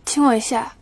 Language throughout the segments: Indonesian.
亲我一下。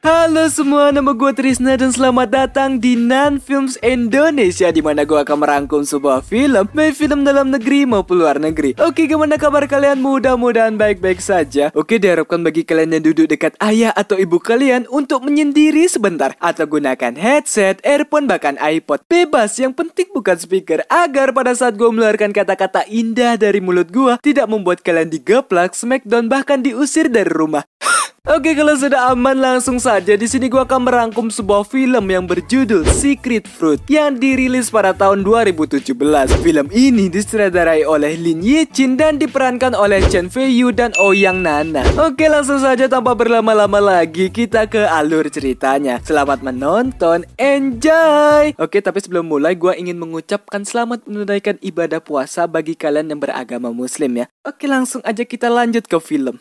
Halo semua, nama gue Trisna dan selamat datang di Nan Films Indonesia, di mana gue akan merangkum sebuah film, baik film dalam negeri maupun luar negeri. Oke, gimana kabar kalian? Mudah-mudahan baik-baik saja. Oke, diharapkan bagi kalian yang duduk dekat ayah atau ibu kalian untuk menyendiri sebentar, atau gunakan headset, earphone, bahkan iPod. Bebas, yang penting bukan speaker, agar pada saat gue mengeluarkan kata-kata indah dari mulut gue tidak membuat kalian digeplak, smackdown, bahkan diusir dari rumah. Oke, kalau sudah aman langsung saja. Di sini gua akan merangkum sebuah film yang berjudul Secret Fruit yang dirilis pada tahun 2017. Film ini disutradarai oleh Lin Ye Chin dan diperankan oleh Chen Fei Yu dan Ouyang Nana. Oke, langsung saja tanpa berlama-lama lagi kita ke alur ceritanya. Selamat menonton, enjoy. Oke, tapi sebelum mulai gua ingin mengucapkan selamat menunaikan ibadah puasa bagi kalian yang beragama Muslim ya. Oke, langsung aja kita lanjut ke film.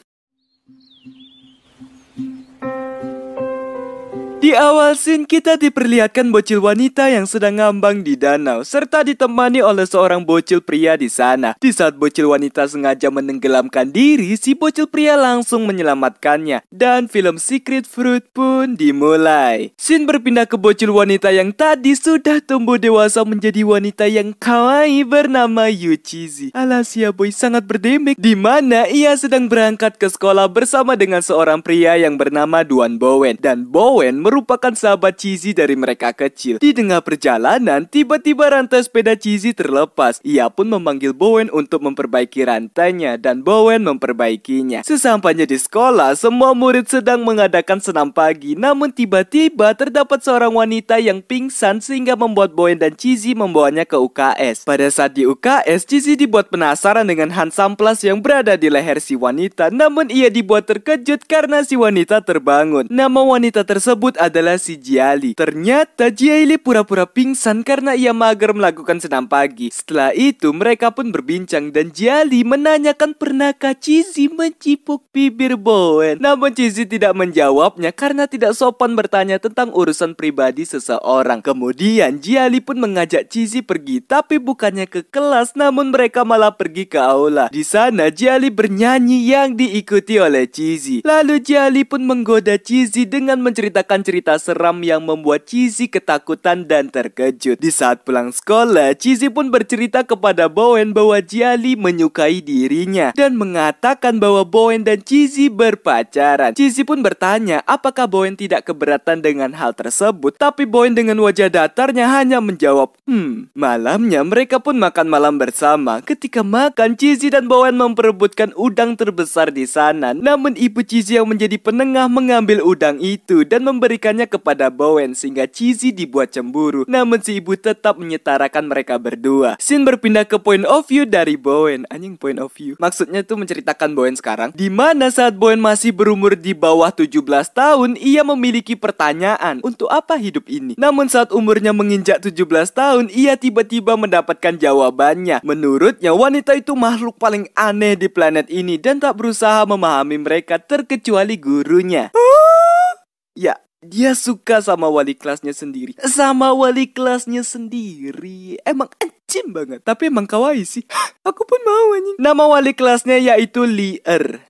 Di awal scene kita diperlihatkan bocil wanita yang sedang ngambang di danau serta ditemani oleh seorang bocil pria di sana. Di saat bocil wanita sengaja menenggelamkan diri, si bocil pria langsung menyelamatkannya dan film Secret Fruit pun dimulai. Scene berpindah ke bocil wanita yang tadi sudah tumbuh dewasa menjadi wanita yang kawaii bernama Yu Chizi. Alias boy sangat berdemek, di mana ia sedang berangkat ke sekolah bersama dengan seorang pria yang bernama Duan Bowen, dan Bowen merupakan sahabat Chizi dari mereka kecil. Di tengah perjalanan, tiba-tiba rantai sepeda Chizi terlepas. Ia pun memanggil Bowen untuk memperbaiki rantainya dan Bowen memperbaikinya. Sesampainya di sekolah, semua murid sedang mengadakan senam pagi. Namun tiba-tiba terdapat seorang wanita yang pingsan sehingga membuat Bowen dan Chizi membawanya ke UKS. Pada saat di UKS, Chizi dibuat penasaran dengan Hansamplas yang berada di leher si wanita. Namun ia dibuat terkejut karena si wanita terbangun. Nama wanita tersebut adalah si Jiali. Ternyata Jiali pura-pura pingsan karena ia mager melakukan senam pagi. Setelah itu mereka pun berbincang dan Jiali menanyakan pernahkah Chizi mencipuk bibir Bowen. Namun Chizi tidak menjawabnya karena tidak sopan bertanya tentang urusan pribadi seseorang. Kemudian Jiali pun mengajak Chizi pergi, tapi bukannya ke kelas, namun mereka malah pergi ke aula. Di sana Jiali bernyanyi yang diikuti oleh Chizi. Lalu Jiali pun menggoda Chizi dengan menceritakan cerita seram yang membuat Chizi ketakutan dan terkejut. Di saat pulang sekolah, Chizi pun bercerita kepada Bowen bahwa Jiali menyukai dirinya dan mengatakan bahwa Bowen dan Chizi berpacaran. Chizi pun bertanya apakah Bowen tidak keberatan dengan hal tersebut, tapi Bowen dengan wajah datarnya hanya menjawab, Malamnya mereka pun makan malam bersama. Ketika makan, Chizi dan Bowen memperebutkan udang terbesar di sana. Namun ibu Chizi yang menjadi penengah mengambil udang itu dan memberikannya kepada Bowen sehingga Chizi dibuat cemburu. Namun si ibu tetap menyetarakan mereka berdua. Scene berpindah ke point of view dari Bowen. Anjing, point of view maksudnya tuh menceritakan Bowen sekarang, di mana saat Bowen masih berumur di bawah 17 tahun, ia memiliki pertanyaan, untuk apa hidup ini? Namun saat umurnya menginjak 17 tahun, ia tiba-tiba mendapatkan jawabannya. Menurutnya wanita itu makhluk paling aneh di planet ini dan tak berusaha memahami mereka terkecuali gurunya. Ya, dia suka sama wali kelasnya sendiri. Emang anjing banget. Tapi emang kawaii sih. Aku pun mau anjing. Nama wali kelasnya yaitu Lier.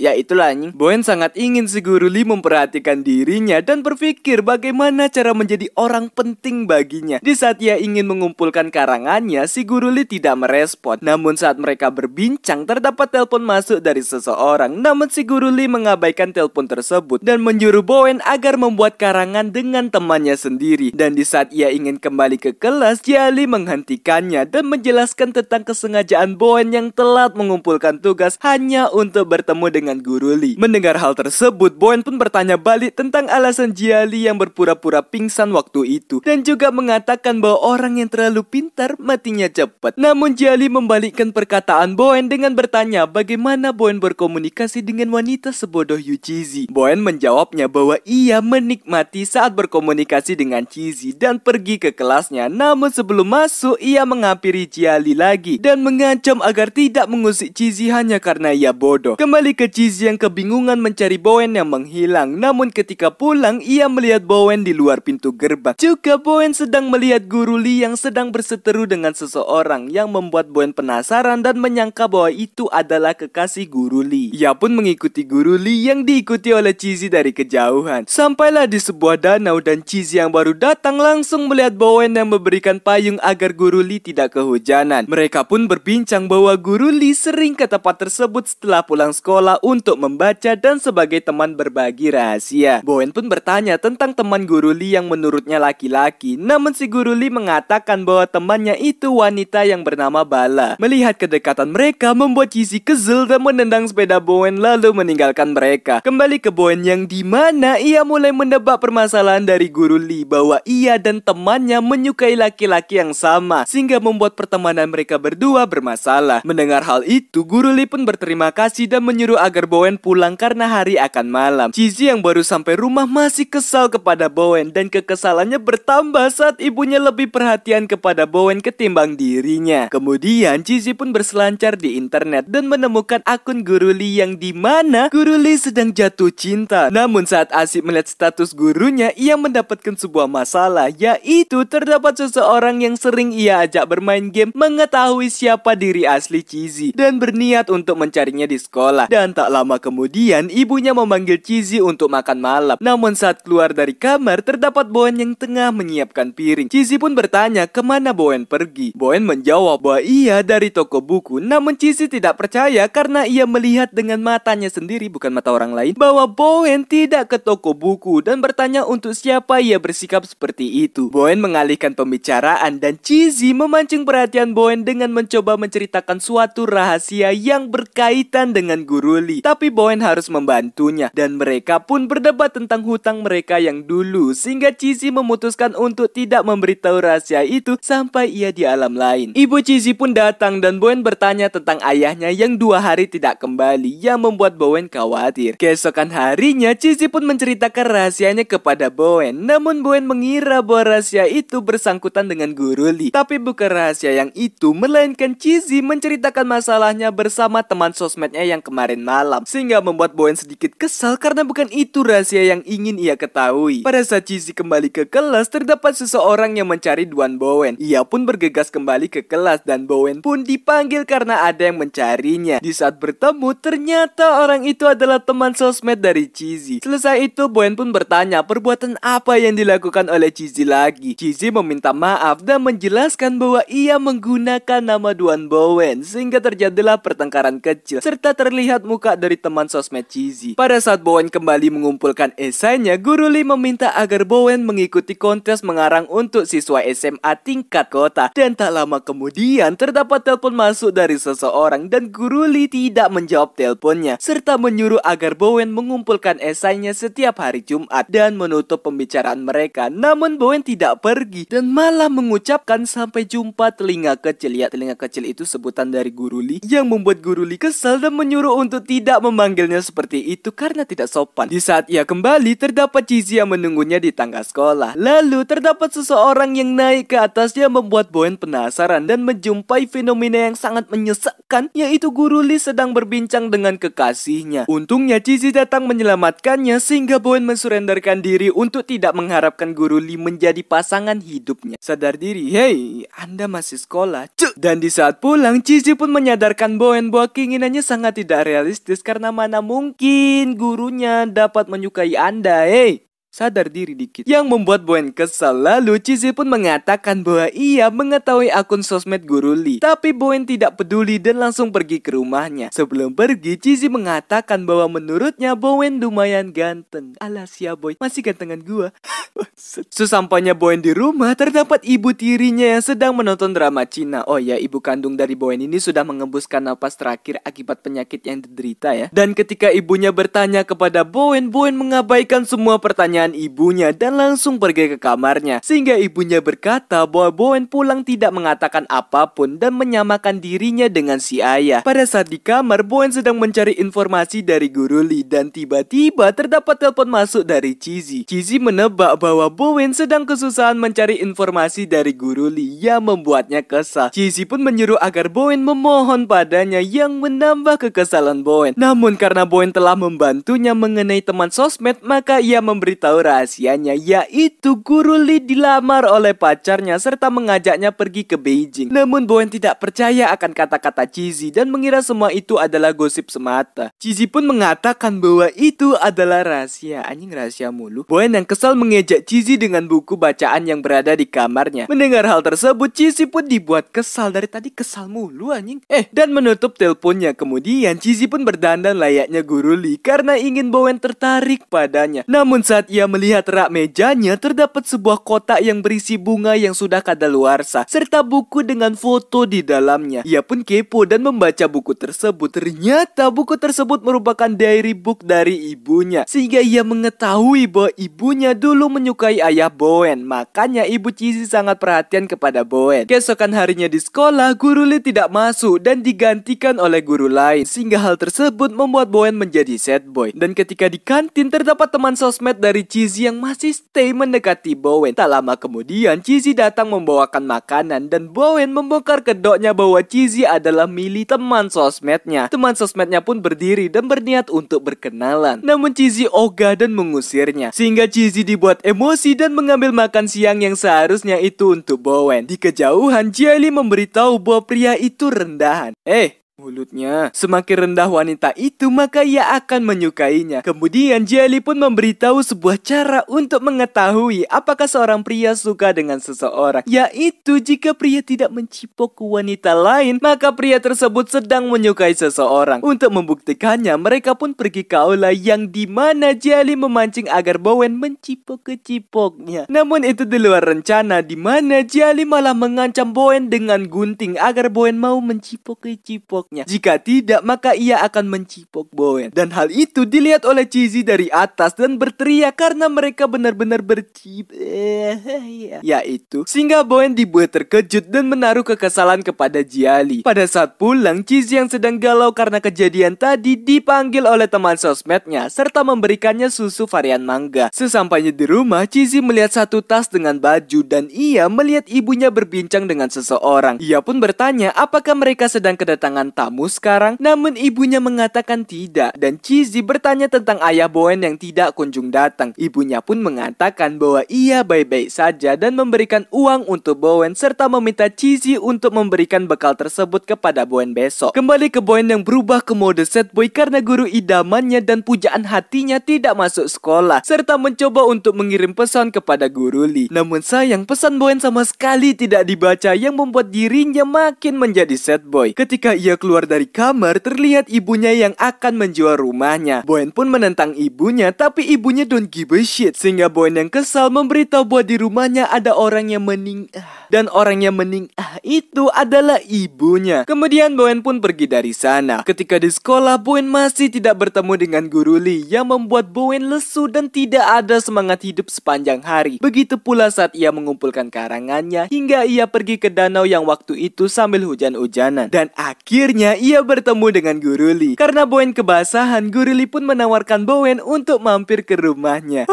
Ya itulah anjing. Bowen sangat ingin si guru Li memperhatikan dirinya dan berpikir bagaimana cara menjadi orang penting baginya. Di saat ia ingin mengumpulkan karangannya, si guru Li tidak merespon. Namun saat mereka berbincang, terdapat telepon masuk dari seseorang. Namun si guru Li mengabaikan telepon tersebut dan menyuruh Bowen agar membuat karangan dengan temannya sendiri. Dan di saat ia ingin kembali ke kelas, Jiali menghentikannya dan menjelaskan tentang kesengajaan Bowen yang telat mengumpulkan tugas hanya untuk bertemu dengan dengan Guru Lee. Mendengar hal tersebut, Bowen pun bertanya balik tentang alasan Jia Lee yang berpura-pura pingsan waktu itu, dan juga mengatakan bahwa orang yang terlalu pintar matinya cepat. Namun Jia Lee membalikkan perkataan Bowen dengan bertanya bagaimana Bowen berkomunikasi dengan wanita sebodoh Yu Chizi. Bowen menjawabnya bahwa ia menikmati saat berkomunikasi dengan Chizi dan pergi ke kelasnya. Namun sebelum masuk, ia menghampiri Jia Lee lagi dan mengancam agar tidak mengusik Chizi hanya karena ia bodoh. Kembali ke Chizi yang kebingungan mencari Bowen yang menghilang. Namun ketika pulang, ia melihat Bowen di luar pintu gerbang. Juga Bowen sedang melihat Guru Lee yang sedang berseteru dengan seseorang, yang membuat Bowen penasaran dan menyangka bahwa itu adalah kekasih Guru Lee. Ia pun mengikuti Guru Lee yang diikuti oleh Chizi dari kejauhan. Sampailah di sebuah danau dan Chizi yang baru datang langsung melihat Bowen yang memberikan payung agar Guru Lee tidak kehujanan. Mereka pun berbincang bahwa Guru Lee sering ke tempat tersebut setelah pulang sekolah untuk membaca dan sebagai teman berbagi rahasia. Bowen pun bertanya tentang teman Guru Lee yang menurutnya laki-laki. Namun si Guru Lee mengatakan bahwa temannya itu wanita yang bernama Bala. Melihat kedekatan mereka membuat Chizi kesel dan menendang sepeda Bowen lalu meninggalkan mereka. Kembali ke Bowen yang dimana ia mulai menebak permasalahan dari Guru Lee bahwa ia dan temannya menyukai laki-laki yang sama, sehingga membuat pertemanan mereka berdua bermasalah. Mendengar hal itu, Guru Lee pun berterima kasih dan menyuruh agar Bowen pulang karena hari akan malam. Chizi yang baru sampai rumah masih kesal kepada Bowen dan kekesalannya bertambah saat ibunya lebih perhatian kepada Bowen ketimbang dirinya. Kemudian Chizi pun berselancar di internet dan menemukan akun Guru Lee yang dimana Guru Lee sedang jatuh cinta. Namun saat asik melihat status gurunya, ia mendapatkan sebuah masalah, yaitu terdapat seseorang yang sering ia ajak bermain game mengetahui siapa diri asli Chizi dan berniat untuk mencarinya di sekolah. Dan tak lama kemudian ibunya memanggil Chizi untuk makan malam. Namun saat keluar dari kamar terdapat Bowen yang tengah menyiapkan piring. Chizi pun bertanya kemana Bowen pergi. Bowen menjawab bahwa ia dari toko buku. Namun Chizi tidak percaya karena ia melihat dengan matanya sendiri, bukan mata orang lain, bahwa Bowen tidak ke toko buku dan bertanya untuk siapa ia bersikap seperti itu. Bowen mengalihkan pembicaraan dan Chizi memancing perhatian Bowen dengan mencoba menceritakan suatu rahasia yang berkaitan dengan Guru Lee. Tapi Bowen harus membantunya dan mereka pun berdebat tentang hutang mereka yang dulu, sehingga Chizi memutuskan untuk tidak memberitahu rahasia itu sampai ia di alam lain. Ibu Chizi pun datang dan Bowen bertanya tentang ayahnya yang 2 hari tidak kembali, yang membuat Bowen khawatir. Keesokan harinya Chizi pun menceritakan rahasianya kepada Bowen. Namun Bowen mengira bahwa rahasia itu bersangkutan dengan Guru Lee. Tapi bukan rahasia yang itu, melainkan Chizi menceritakan masalahnya bersama teman sosmednya yang kemarin malam, sehingga membuat Bowen sedikit kesal karena bukan itu rahasia yang ingin ia ketahui. Pada saat Chizi kembali ke kelas, terdapat seseorang yang mencari Duan Bowen. Ia pun bergegas kembali ke kelas dan Bowen pun dipanggil karena ada yang mencarinya. Di saat bertemu, ternyata orang itu adalah teman sosmed dari Chizi. Selesai itu, Bowen pun bertanya perbuatan apa yang dilakukan oleh Chizi lagi. Chizi meminta maaf dan menjelaskan bahwa ia menggunakan nama Duan Bowen, sehingga terjadilah pertengkaran kecil serta terlihat muka dari teman sosmed Chizi. Pada saat Bowen kembali mengumpulkan esainya, Guru Lee meminta agar Bowen mengikuti kontes mengarang untuk siswa SMA tingkat kota. Dan tak lama kemudian terdapat telepon masuk dari seseorang dan Guru Lee tidak menjawab teleponnya, serta menyuruh agar Bowen mengumpulkan esainya setiap hari Jumat dan menutup pembicaraan mereka. Namun Bowen tidak pergi dan malah mengucapkan sampai jumpa telinga kecil. Ya, telinga kecil itu sebutan dari Guru Lee yang membuat Guru Lee kesal dan menyuruh untuk tidak memanggilnya seperti itu karena tidak sopan. Di saat ia kembali, terdapat Chizi yang menunggunya di tangga sekolah. Lalu terdapat seseorang yang naik ke atasnya membuat Bowen penasaran dan menjumpai fenomena yang sangat menyesakkan, yaitu Guru Lee sedang berbincang dengan kekasihnya. Untungnya Chizi datang menyelamatkannya sehingga Bowen mensurenderkan diri untuk tidak mengharapkan Guru Lee menjadi pasangan hidupnya. Sadar diri, hei, Anda masih sekolah, cuk. Dan di saat pulang, Chizi pun menyadarkan Bowen bahwa keinginannya sangat tidak realistis karena mana mungkin gurunya dapat menyukai Anda, hei. Sadar diri dikit. Yang membuat Bowen kesal. Lalu Chizi pun mengatakan bahwa ia mengetahui akun sosmed Guru Lee. Tapi Bowen tidak peduli dan langsung pergi ke rumahnya. Sebelum pergi, Chizi mengatakan bahwa menurutnya Bowen lumayan ganteng. Alas ya boy, masih gantengan gua. Sesampainya Bowen di rumah, terdapat ibu tirinya yang sedang menonton drama Cina. Oh ya, ibu kandung dari Bowen ini sudah mengembuskan napas terakhir akibat penyakit yang diderita ya. Dan ketika ibunya bertanya kepada Bowen, Bowen mengabaikan semua pertanyaan ibunya dan langsung pergi ke kamarnya. Sehingga ibunya berkata bahwa Bowen pulang tidak mengatakan apapun dan menyamakan dirinya dengan si ayah. Pada saat di kamar, Bowen sedang mencari informasi dari Guru Lee dan tiba-tiba terdapat telepon masuk dari Chizzy. Chizzy menebak bahwa Bowen sedang kesusahan mencari informasi dari Guru Lee yang membuatnya kesal. Chizzy pun menyuruh agar Bowen memohon padanya yang menambah kekesalan Bowen. Namun karena Bowen telah membantunya mengenai teman sosmed, maka ia memberitahu rahasianya, yaitu Guru Lee dilamar oleh pacarnya serta mengajaknya pergi ke Beijing. Namun Bowen tidak percaya akan kata-kata Chizzy dan mengira semua itu adalah gosip semata. Chizzy pun mengatakan bahwa itu adalah rahasia. Anjing, rahasia mulu. Bowen yang kesal mengejek Chizzy dengan buku bacaan yang berada di kamarnya. Mendengar hal tersebut, Chizzy pun dibuat kesal. Dari tadi kesal mulu anjing. Dan menutup teleponnya. Kemudian Chizzy pun berdandan layaknya Guru Lee karena ingin Bowen tertarik padanya. Namun saat ia melihat rak mejanya, terdapat sebuah kotak yang berisi bunga yang sudah kadaluarsa serta buku dengan foto di dalamnya. Ia pun kepo dan membaca buku tersebut. Ternyata buku tersebut merupakan diary book dari ibunya, sehingga ia mengetahui bahwa ibunya dulu menyukai ayah Bowen. Makanya ibu Chizzy sangat perhatian kepada Bowen. Keesokan harinya di sekolah, Guru Lee tidak masuk dan digantikan oleh guru lain, sehingga hal tersebut membuat Bowen menjadi sad boy. Dan ketika di kantin, terdapat teman sosmed dari Chizzy yang masih stay mendekati Bowen. Tak lama kemudian, Chizzy datang membawakan makanan dan Bowen membongkar kedoknya bahwa Chizzy adalah milik teman sosmednya. Teman sosmednya pun berdiri dan berniat untuk berkenalan. Namun Chizzy ogah dan mengusirnya, sehingga Chizzy dibuat emosi dan mengambil makan siang yang seharusnya itu untuk Bowen. Di kejauhan, Jia Lee memberitahu bahwa pria itu rendahan. Mulutnya, semakin rendah wanita itu, maka ia akan menyukainya. Kemudian Jia Lee pun memberitahu sebuah cara untuk mengetahui apakah seorang pria suka dengan seseorang, yaitu jika pria tidak mencipok ke wanita lain, maka pria tersebut sedang menyukai seseorang. Untuk membuktikannya, mereka pun pergi ke aula yang dimana Jia Lee memancing agar Bowen mencipok ke cipoknya. Namun itu di luar rencana, dimana Jia Lee malah mengancam Bowen dengan gunting agar Bowen mau mencipok ke cipok. Jika tidak, maka ia akan mencipok Bowen. Dan hal itu dilihat oleh Chizzy dari atas dan berteriak karena mereka benar-benar yaitu sehingga Bowen dibuat terkejut dan menaruh kekesalan kepada Jia Lee. Pada saat pulang, Chizzy yang sedang galau karena kejadian tadi dipanggil oleh teman sosmednya serta memberikannya susu varian mangga. Sesampainya di rumah, Chizzy melihat satu tas dengan baju dan ia melihat ibunya berbincang dengan seseorang. Ia pun bertanya apakah mereka sedang kedatangan tamu sekarang, namun ibunya mengatakan tidak. Dan Chizzy bertanya tentang ayah Bowen yang tidak kunjung datang. Ibunya pun mengatakan bahwa ia baik-baik saja dan memberikan uang untuk Bowen serta meminta Chizzy untuk memberikan bekal tersebut kepada Bowen besok. Kembali ke Bowen yang berubah ke mode sad boy karena guru idamannya dan pujaan hatinya tidak masuk sekolah, serta mencoba untuk mengirim pesan kepada Guru Lee. Namun sayang, pesan Bowen sama sekali tidak dibaca yang membuat dirinya makin menjadi sad boy. Ketika ia keluar dari kamar, terlihat ibunya yang akan menjual rumahnya. Bowen pun menentang ibunya, tapi ibunya don't give a shit, sehingga Bowen yang kesal memberitahu bahwa di rumahnya ada orang yang dan orang yang itu adalah ibunya. Kemudian Bowen pun pergi dari sana. Ketika di sekolah, Bowen masih tidak bertemu dengan Guru Lee yang membuat Bowen lesu dan tidak ada semangat hidup sepanjang hari. Begitu pula saat ia mengumpulkan karangannya hingga ia pergi ke danau yang waktu itu sambil hujan-hujanan. Dan akhirnya ia bertemu dengan Guru Lee. Karena Bowen kebasahan, Guru Lee pun menawarkan Bowen untuk mampir ke rumahnya.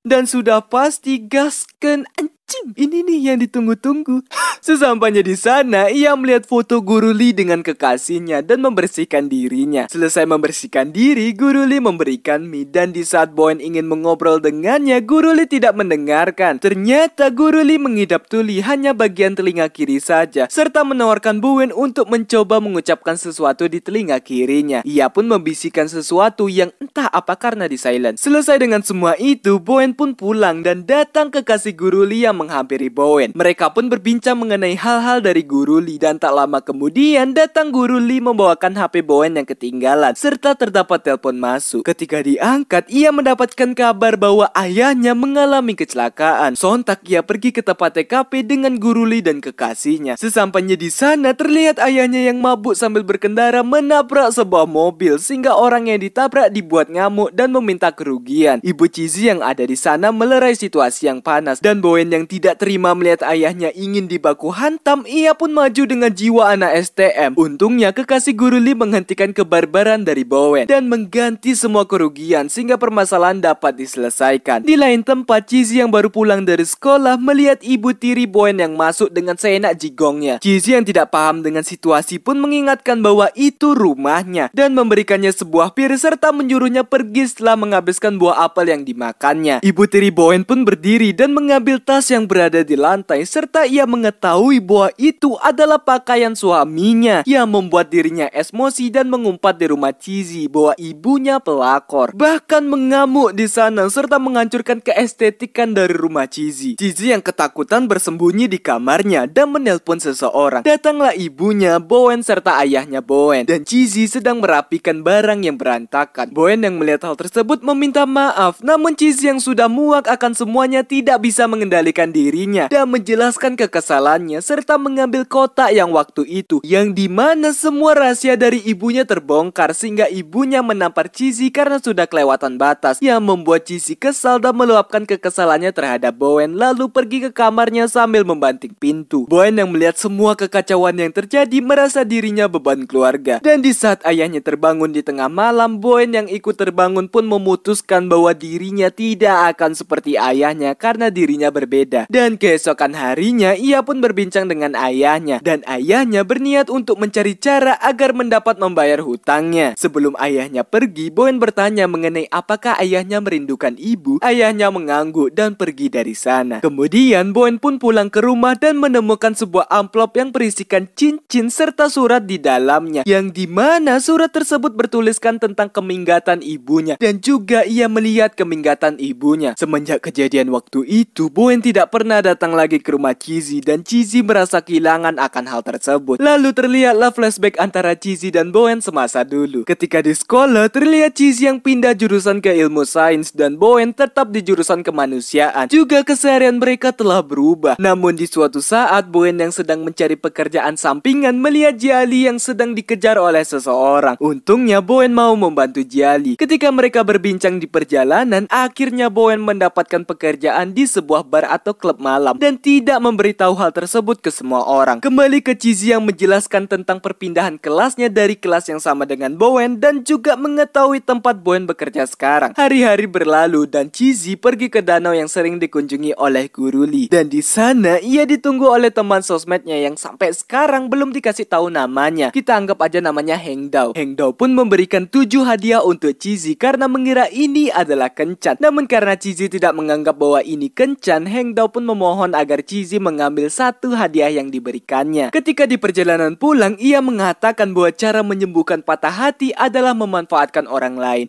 Dan sudah pasti gasken anjing. Ini nih yang ditunggu-tunggu. Sesampainya di sana, ia melihat foto Guru Lee dengan kekasihnya dan membersihkan dirinya. Selesai membersihkan diri, Guru Lee memberikan mie. Dan di saat Bowen ingin mengobrol dengannya, Guru Lee tidak mendengarkan. Ternyata Guru Lee mengidap tuli hanya bagian telinga kiri saja, serta menawarkan Bowen untuk mencoba mengucapkan sesuatu di telinga kirinya. Ia pun membisikkan sesuatu yang entah apa karena di silent. Selesai dengan semua itu, Bowen pun pulang dan datang ke kasih Guru Lee yang menghampiri Bowen. Mereka pun berbincang mengenai hal-hal dari Guru Lee dan tak lama kemudian datang Guru Lee membawakan HP Bowen yang ketinggalan serta terdapat telepon masuk. Ketika diangkat, ia mendapatkan kabar bahwa ayahnya mengalami kecelakaan. Sontak ia pergi ke tempat TKP dengan Guru Lee dan kekasihnya. Sesampainya di sana, terlihat ayahnya yang mabuk sambil berkendara menabrak sebuah mobil sehingga orang yang ditabrak dibuat ngamuk dan meminta kerugian. Ibu Chizzy yang ada di sana melerai situasi yang panas dan Bowen yang tidak terima melihat ayahnya ingin dibaku hantam, ia pun maju dengan jiwa anak STM. Untungnya kekasih Guru Lee menghentikan kebarbaran dari Bowen dan mengganti semua kerugian sehingga permasalahan dapat diselesaikan. Di lain tempat, Chizzy yang baru pulang dari sekolah melihat ibu tiri Bowen yang masuk dengan seenak jigongnya. Chizzy yang tidak paham dengan situasi pun mengingatkan bahwa itu rumahnya dan memberikannya sebuah pir serta menyuruhnya pergi setelah menghabiskan buah apel yang dimakannya. Ibu tiri Bowen pun berdiri dan mengambil tas yang berada di lantai serta ia mengetahui bahwa itu adalah pakaian suaminya yang membuat dirinya emosi dan mengumpat di rumah Chizzy bahwa ibunya pelakor, bahkan mengamuk di sana serta menghancurkan keestetikan dari rumah Chizzy. Chizzy yang ketakutan bersembunyi di kamarnya dan menelpon seseorang. Datanglah ibunya, Bowen serta ayahnya Bowen dan Chizzy sedang merapikan barang yang berantakan. Bowen yang melihat hal tersebut meminta maaf, namun Chizzy yang sudah muak akan semuanya tidak bisa mengendalikan dirinya dan menjelaskan kekesalannya serta mengambil kotak yang waktu itu yang dimana semua rahasia dari ibunya terbongkar sehingga ibunya menampar Chizzy karena sudah kelewatan batas yang membuat Chizzy kesal dan meluapkan kekesalannya terhadap Bowen lalu pergi ke kamarnya sambil membanting pintu. Bowen yang melihat semua kekacauan yang terjadi merasa dirinya beban keluarga dan di saat ayahnya terbangun di tengah malam, Bowen yang ikut terbangun pun memutuskan bahwa dirinya tidak akan seperti ayahnya karena dirinya berbeda. Dan keesokan harinya ia pun berbincang dengan ayahnya dan ayahnya berniat untuk mencari cara agar mendapat membayar hutangnya. Sebelum ayahnya pergi, Bowen bertanya mengenai apakah ayahnya merindukan ibu. Ayahnya mengangguk dan pergi dari sana. Kemudian Bowen pun pulang ke rumah dan menemukan sebuah amplop yang berisikan cincin serta surat di dalamnya yang dimana surat tersebut bertuliskan tentang keminggatan ibunya dan juga ia melihat keminggatan ibunya. Semenjak kejadian waktu itu, Bowen tidak pernah datang lagi ke rumah Chizzy dan Chizzy merasa kehilangan akan hal tersebut. Lalu terlihatlah flashback antara Chizzy dan Bowen semasa dulu. Ketika di sekolah, terlihat Chizzy yang pindah jurusan ke ilmu sains dan Bowen tetap di jurusan kemanusiaan. Juga keseharian mereka telah berubah. Namun di suatu saat, Bowen yang sedang mencari pekerjaan sampingan melihat Jiali yang sedang dikejar oleh seseorang. Untungnya Bowen mau membantu Jiali. Ketika mereka berbincang di perjalanan, akhirnya Bowen mendapatkan pekerjaan di sebuah bar atau klub malam dan tidak memberitahu hal tersebut ke semua orang. Kembali ke Chizzy yang menjelaskan tentang perpindahan kelasnya dari kelas yang sama dengan Bowen dan juga mengetahui tempat Bowen bekerja sekarang. Hari-hari berlalu dan Chizzy pergi ke danau yang sering dikunjungi oleh Guru Lee dan di sana ia ditunggu oleh teman sosmednya yang sampai sekarang belum dikasih tahu namanya. Kita anggap aja namanya Heng Dao. Heng Dao pun memberikan 7 hadiah untuk Chizzy karena mengira ini adalah kencan. Namun karena Chizzy tidak menganggap bahwa ini kencan, Heng Dao pun memohon agar Chizzy mengambil 1 hadiah yang diberikannya. Ketika di perjalanan pulang, ia mengatakan bahwa cara menyembuhkan patah hati adalah memanfaatkan orang lain.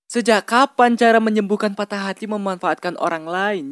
Sejak kapan cara menyembuhkan patah hati memanfaatkan orang lain?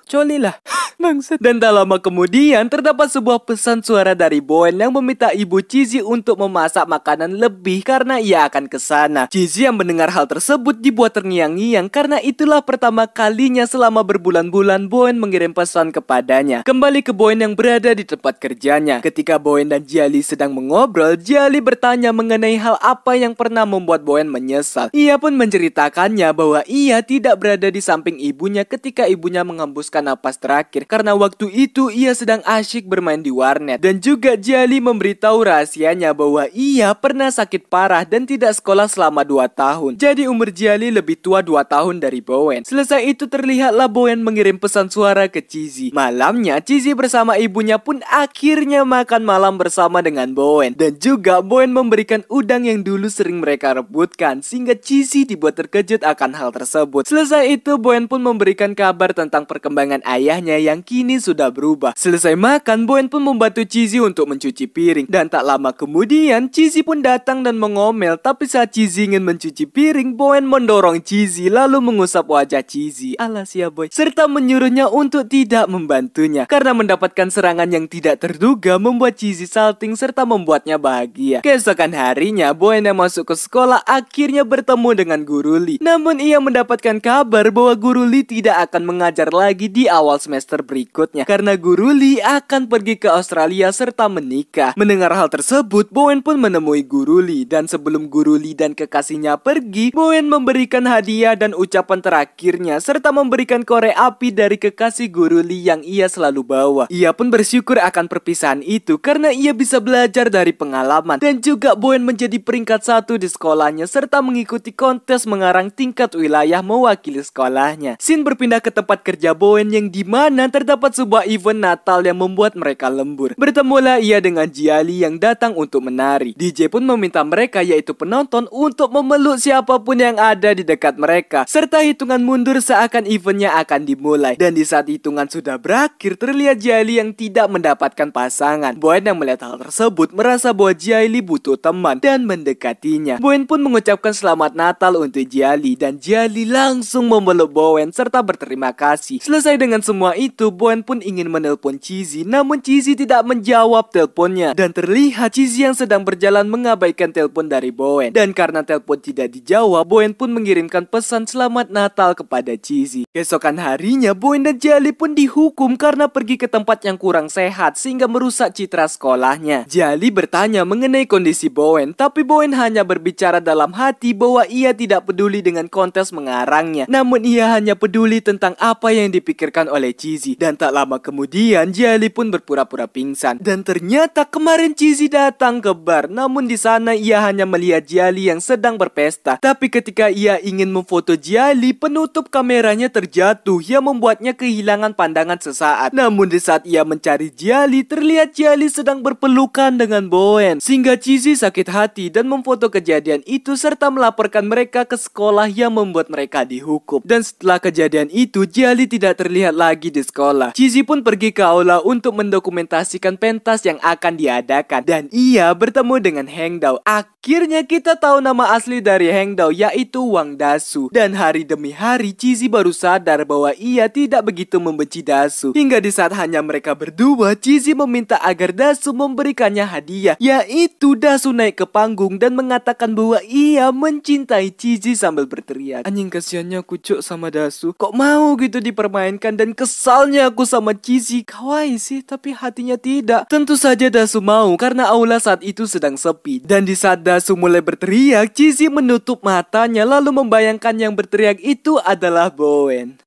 Colilah. Bangsat. Dan tak lama kemudian terdapat sebuah pesan suara dari Bowen yang meminta ibu Chizzy untuk memasak makanan lebih karena ia akan ke sana. Chizzy yang mendengar hal tersebut dibuat terngiang-ngiang karena itulah pertama kalinya selama berbulan-bulan Bowen mengirim pesan kepadanya. Kembali ke Bowen yang berada di tempat kerjanya. Ketika Bowen dan Jiali sedang mengobrol, Jiali bertanya mengenai hal apa yang pernah membuat Bowen menyesal. Ia pun menceritakannya bahwa ia tidak berada di samping ibunya ketika ibunya menghembuskan napas terakhir karena waktu itu ia sedang asyik bermain di warnet. Dan juga Jiali memberitahu rahasianya bahwa ia pernah sakit parah dan tidak sekolah selama 2 tahun. Jadi umur Jiali lebih tua 2 tahun dari Bowen. Selesai itu terlihatlah Bowen mengirim pesan suara ke Chizzy. Malamnya Chizzy bersama ibunya pun akhirnya makan malam bersama dengan Bowen. Dan juga Bowen memberikan udang yang dulu sering mereka rebutkan sehingga Chizzy dibuat terkejut akan hal tersebut. Selesai itu Bowen pun memberikan kabar tentang perkembangan ayahnya yang yang kini sudah berubah. Selesai makan, Bowen pun membantu Cheesy untuk mencuci piring. Dan tak lama kemudian, Cheesy pun datang dan mengomel. Tapi saat Cheesy ingin mencuci piring, Bowen mendorong Cheesy lalu mengusap wajah Cheesy. Alas ya boy. Serta menyuruhnya untuk tidak membantunya. Karena mendapatkan serangan yang tidak terduga membuat Cheesy salting serta membuatnya bahagia. Keesokan harinya, Bowen yang masuk ke sekolah akhirnya bertemu dengan Guru Lee. Namun ia mendapatkan kabar bahwa Guru Lee tidak akan mengajar lagi di awal semester berikutnya. Karena Guru Lee akan pergi ke Australia serta menikah. Mendengar hal tersebut, Bowen pun menemui Guru Lee. Dan sebelum Guru Lee dan kekasihnya pergi, Bowen memberikan hadiah dan ucapan terakhirnya serta memberikan korek api dari kekasih Guru Lee yang ia selalu bawa. Ia pun bersyukur akan perpisahan itu karena ia bisa belajar dari pengalaman. Dan juga Bowen menjadi peringkat 1 di sekolahnya serta mengikuti kontes mengarang tingkat wilayah mewakili sekolahnya. Scene berpindah ke tempat kerja Bowen yang dimana terdapat sebuah event Natal yang membuat mereka lembur. Bertemulah ia dengan Jiali yang datang untuk menari. DJ pun meminta mereka yaitu penonton untuk memeluk siapapun yang ada di dekat mereka. Serta hitungan mundur seakan eventnya akan dimulai. Dan di saat hitungan sudah berakhir, terlihat Jiali yang tidak mendapatkan pasangan. Bowen yang melihat hal tersebut merasa bahwa Jiali butuh teman dan mendekatinya. Bowen pun mengucapkan selamat Natal untuk Jiali dan Jiali langsung memeluk Bowen serta berterima kasih. Selesai dengan semua itu, Bowen pun ingin menelpon Cheesy, namun Cheesy tidak menjawab teleponnya. Dan terlihat Cheesy yang sedang berjalan mengabaikan telepon dari Bowen. Dan karena telepon tidak dijawab, Bowen pun mengirimkan pesan selamat Natal kepada Cheesy. Keesokan harinya, Bowen dan Jiali pun dihukum karena pergi ke tempat yang kurang sehat sehingga merusak citra sekolahnya. Jiali bertanya mengenai kondisi Bowen, tapi Bowen hanya berbicara dalam hati bahwa ia tidak peduli dengan kontes mengarangnya. Namun ia hanya peduli tentang apa yang dipikirkan oleh Cheesy. Dan tak lama kemudian, Jiali pun berpura-pura pingsan. Dan ternyata kemarin Cheesy datang ke bar, namun di sana ia hanya melihat Jiali yang sedang berpesta. Tapi ketika ia ingin memfoto Jiali, penutup kameranya terjatuh yang membuatnya kehilangan pandangan sesaat. Namun di saat ia mencari Jiali, terlihat Jiali sedang berpelukan dengan Bowen. Sehingga Cheesy sakit hati dan memfoto kejadian itu serta melaporkan mereka ke sekolah yang membuat mereka dihukum. Dan setelah kejadian itu, Jiali tidak terlihat lagi di sekolah. Cheesy pun pergi ke aula untuk mendokumentasikan pentas yang akan diadakan. Dan ia bertemu dengan Heng Dao. Akhirnya kita tahu nama asli dari Heng Dao yaitu Wang Dasu. Dan hari demi hari Cheesy baru sadar bahwa ia tidak begitu membenci Dasu. Hingga di saat hanya mereka berdua, Cheesy meminta agar Dasu memberikannya hadiah, yaitu Dasu naik ke panggung dan mengatakan bahwa ia mencintai Cheesy sambil berteriak. Anjing, kasihannya aku cuk sama Dasu. Kok mau gitu dipermainkan, dan kesalnya aku sama Cheesy. Kawaii sih, tapi hatinya tidak. Tentu saja Dasu mau karena aula saat itu sedang sepi. Dan di saat Dasu mulai berteriak, Cheesy menutup matanya lalu membayangkan yang berteriak itu adalah Bowen.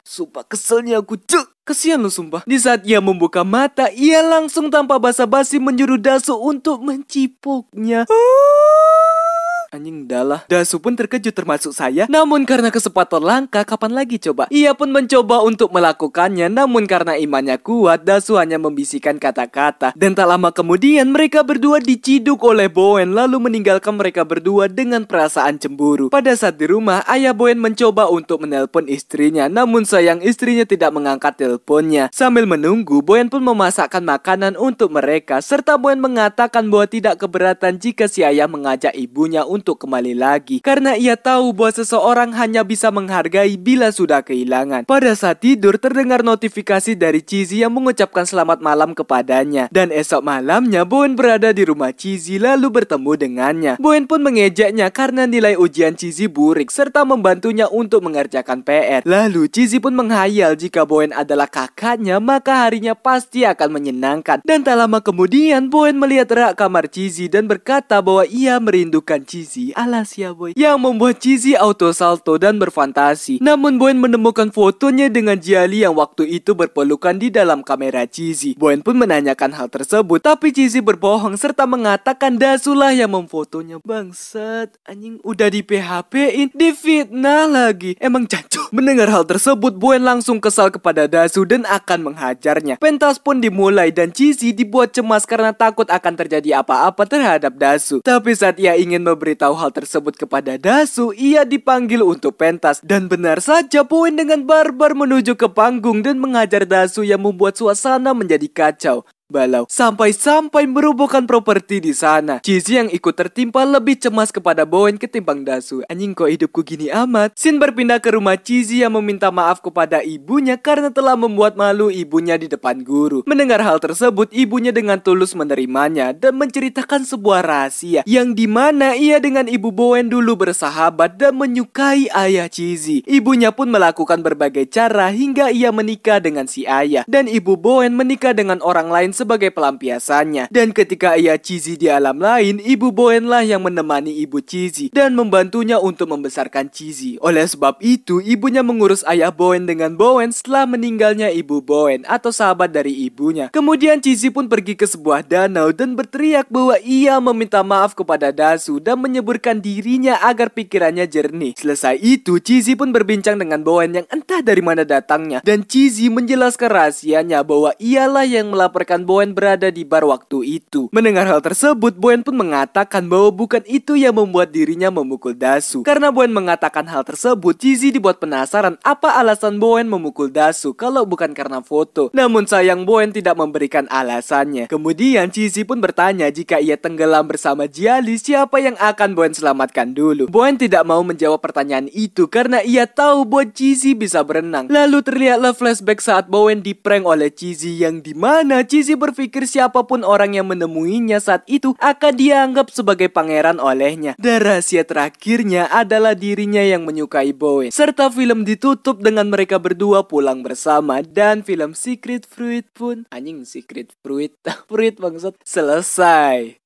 Sumpah keselnya aku cuk. Kesian lu sumpah. Di saat ia membuka mata, ia langsung tanpa basa-basi menyuruh Dasu untuk mencipoknya. Anjing dalah. Dasu pun terkejut termasuk saya. Namun karena kesempatan langka, kapan lagi coba? Ia pun mencoba untuk melakukannya. Namun karena imannya kuat, Dasu hanya membisikkan kata-kata. Dan tak lama kemudian mereka berdua diciduk oleh Bowen, lalu meninggalkan mereka berdua dengan perasaan cemburu. Pada saat di rumah, ayah Bowen mencoba untuk menelpon istrinya. Namun sayang istrinya tidak mengangkat teleponnya. Sambil menunggu, Bowen pun memasakkan makanan untuk mereka. Serta Bowen mengatakan bahwa tidak keberatan jika si ayah mengajak ibunya untuk kembali lagi. Karena ia tahu bahwa seseorang hanya bisa menghargai bila sudah kehilangan. Pada saat tidur, terdengar notifikasi dari Cheesy yang mengucapkan selamat malam kepadanya. Dan esok malamnya, Bowen berada di rumah Cheesy lalu bertemu dengannya. Bowen pun mengejeknya karena nilai ujian Cheesy burik serta membantunya untuk mengerjakan PR. Lalu Cheesy pun menghayal jika Bowen adalah kakaknya, maka harinya pasti akan menyenangkan. Dan tak lama kemudian, Bowen melihat rak kamar Cheesy dan berkata bahwa ia merindukan Cheesy. Alas ya boy. Yang membuat Cheesy auto salto dan berfantasi. Namun Bowen menemukan fotonya dengan Jiali yang waktu itu berpelukan di dalam kamera Cheesy. Bowen pun menanyakan hal tersebut, tapi Cheesy berbohong serta mengatakan Dasu lah yang memfotonya. Bangsat, anjing udah di PHP-in, difitnah lagi. Emang jancuk. Mendengar hal tersebut, Bowen langsung kesal kepada Dasu dan akan menghajarnya. Pentas pun dimulai dan Cheesy dibuat cemas karena takut akan terjadi apa-apa terhadap Dasu. Tapi saat ia ingin memberi memberitahu hal tersebut kepada Dasu, ia dipanggil untuk pentas. Dan benar saja, Bowen dengan barbar menuju ke panggung dan mengajar Dasu yang membuat suasana menjadi kacau balau, sampai-sampai merobohkan properti di sana. Cheesy yang ikut tertimpa lebih cemas kepada Bowen ketimbang Dasu. Anjing, kok hidupku gini amat. Shin berpindah ke rumah Cheesy yang meminta maaf kepada ibunya karena telah membuat malu ibunya di depan guru. Mendengar hal tersebut, ibunya dengan tulus menerimanya dan menceritakan sebuah rahasia yang dimana ia dengan ibu Bowen dulu bersahabat dan menyukai ayah Cheesy. Ibunya pun melakukan berbagai cara hingga ia menikah dengan si ayah, dan ibu Bowen menikah dengan orang lain sebagai pelampiasannya. Dan ketika ia Cheesy di alam lain, ibu Bowen lah yang menemani ibu Cheesy dan membantunya untuk membesarkan Cheesy. Oleh sebab itu, ibunya mengurus ayah Bowen dengan Bowen setelah meninggalnya ibu Bowen atau sahabat dari ibunya. Kemudian Cheesy pun pergi ke sebuah danau dan berteriak bahwa ia meminta maaf kepada Dasu dan menyeburkan dirinya agar pikirannya jernih. Selesai itu, Cheesy pun berbincang dengan Bowen yang entah dari mana datangnya, dan Cheesy menjelaskan rahasianya bahwa ialah yang melaporkan Bowen berada di bar waktu itu. Mendengar hal tersebut, Bowen pun mengatakan bahwa bukan itu yang membuat dirinya memukul Dasu. Karena Bowen mengatakan hal tersebut, Cheesy dibuat penasaran apa alasan Bowen memukul Dasu kalau bukan karena foto. Namun sayang, Bowen tidak memberikan alasannya. Kemudian Cheesy pun bertanya jika ia tenggelam bersama Jiali, siapa yang akan Bowen selamatkan dulu. Bowen tidak mau menjawab pertanyaan itu karena ia tahu bahwa Cheesy bisa berenang. Lalu terlihatlah flashback saat Bowen diprank oleh Cheesy, yang dimana Cheesy berpikir siapapun orang yang menemuinya saat itu akan dianggap sebagai pangeran olehnya. Dan rahasia terakhirnya adalah dirinya yang menyukai Bowen. Serta film ditutup dengan mereka berdua pulang bersama, dan film Secret Fruit pun, anjing Secret Fruit, fruit bangsat, selesai.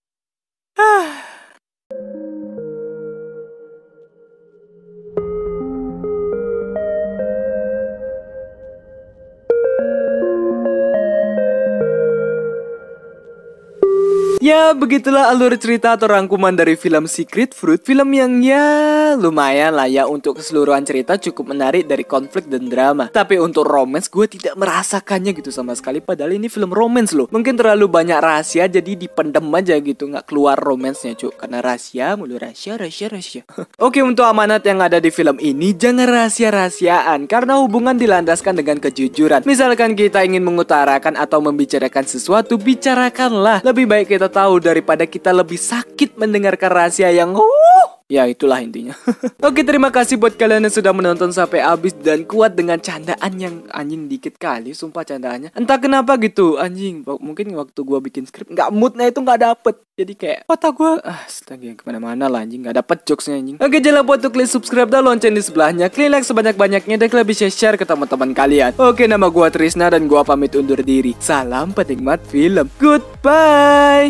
Ya, begitulah alur cerita atau rangkuman dari film Secret Fruit. Film yang ya lumayan lah ya, untuk keseluruhan cerita cukup menarik dari konflik dan drama. Tapi untuk romance gue tidak merasakannya gitu sama sekali. Padahal ini film romance loh. Mungkin terlalu banyak rahasia jadi dipendem aja gitu, nggak keluar romansnya cuk. Karena rahasia mulu, rahasia. Oke, untuk amanat yang ada di film ini, jangan rahasia-rahasiaan karena hubungan dilandaskan dengan kejujuran. Misalkan kita ingin mengutarakan atau membicarakan sesuatu, bicarakanlah. Lebih baik kita tahu daripada kita lebih sakit mendengarkan rahasia yang ya itulah intinya. Oke, terima kasih buat kalian yang sudah menonton sampai habis dan kuat dengan candaan yang anjing dikit kali, sumpah candaannya. Entah kenapa gitu, anjing. Mungkin waktu gua bikin skrip nggak, moodnya itu nggak dapet. Jadi kayak otak gua astaga kemana-mana lah anjing, nggak dapet jokesnya anjing. Oke, jangan lupa untuk klik subscribe dan lonceng di sebelahnya. Klik like sebanyak-banyaknya dan kalian bisa share ke teman-teman kalian. Oke, nama gua Trisna dan gua pamit undur diri. Salam penikmat film. Goodbye.